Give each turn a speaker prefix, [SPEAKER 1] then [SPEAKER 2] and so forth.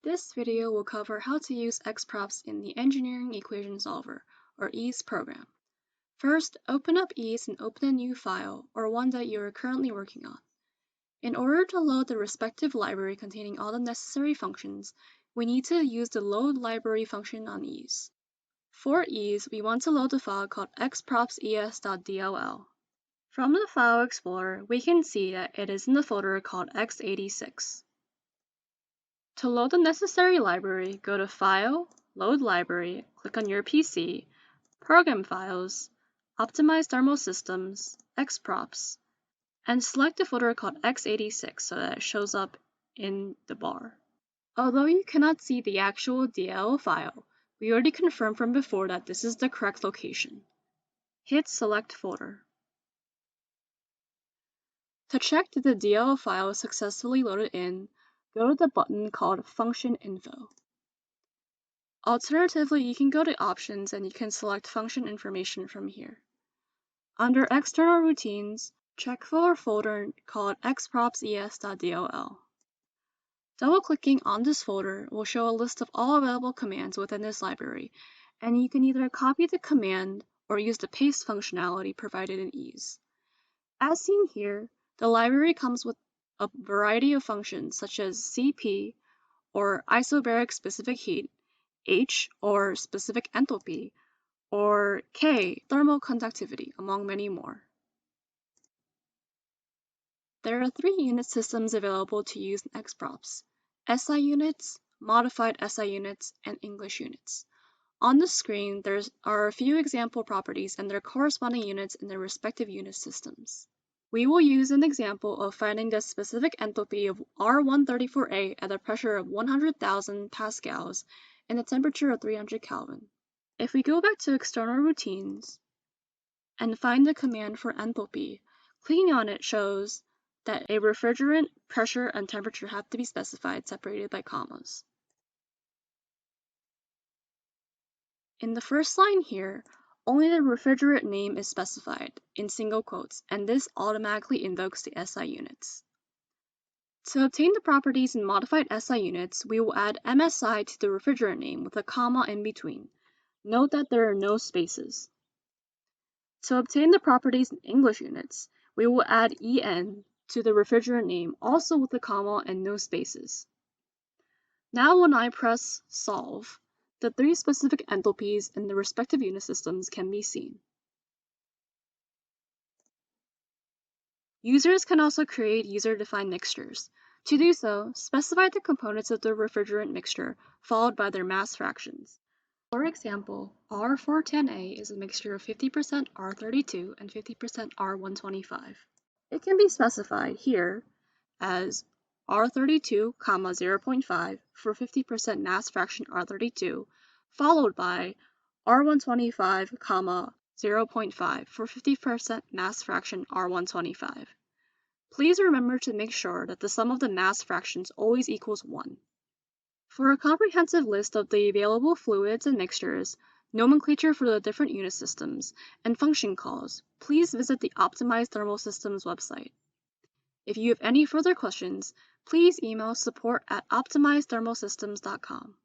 [SPEAKER 1] This video will cover how to use XProps in the Engineering Equation Solver, or EES program. First, open up EES and open a new file, or one that you are currently working on. In order to load the respective library containing all the necessary functions, we need to use the load library function on EES. For EES, we want to load the file called xpropses.dll. From the File Explorer, we can see that it is in the folder called x86. To load the necessary library, go to File, Load Library, click on your PC, Program Files, Optimize Thermal Systems, XProps, and select the folder called x86 so that it shows up in the bar. Although you cannot see the actual DLL file, we already confirmed from before that this is the correct location. Hit Select Folder. To check that the DLL file is successfully loaded in, go to the button called Function Info. Alternatively, you can go to Options and you can select Function Information from here. Under External Routines, check for a folder called xpropses.dll. Double-clicking on this folder will show a list of all available commands within this library, and you can either copy the command or use the paste functionality provided in EES. As seen here, the library comes with a variety of functions such as CP, or isobaric specific heat, H, or specific enthalpy, or K, thermal conductivity, among many more. There are 3 unit systems available to use in XProps: SI units, modified SI units, and English units. On the screen, there are a few example properties and their corresponding units in their respective unit systems. We will use an example of finding the specific enthalpy of R134A at a pressure of 100,000 pascals and a temperature of 300 Kelvin. If we go back to external routines and find the command for enthalpy, clicking on it shows that a refrigerant pressure and temperature have to be specified, separated by commas. In the first line here, only the refrigerant name is specified in single quotes, and this automatically invokes the SI units. To obtain the properties in modified SI units, we will add MSI to the refrigerant name with a comma in between. Note that there are no spaces. To obtain the properties in English units, we will add EN to the refrigerant name, also with a comma and no spaces. Now when I press Solve, the 3 specific enthalpies in the respective unit systems can be seen. Users can also create user-defined mixtures. To do so, specify the components of the refrigerant mixture, followed by their mass fractions. For example, R410A is a mixture of 50% R32 and 50% R125. It can be specified here as R32, 0.5 for 50% mass fraction R32, followed by R125, 0.5 for 50% mass fraction R125. Please remember to make sure that the sum of the mass fractions always equals 1. For a comprehensive list of the available fluids and mixtures, nomenclature for the different unit systems, and function calls, please visit the Optimized Thermal Systems website. If you have any further questions, please email support@optimizedthermalsystems.com.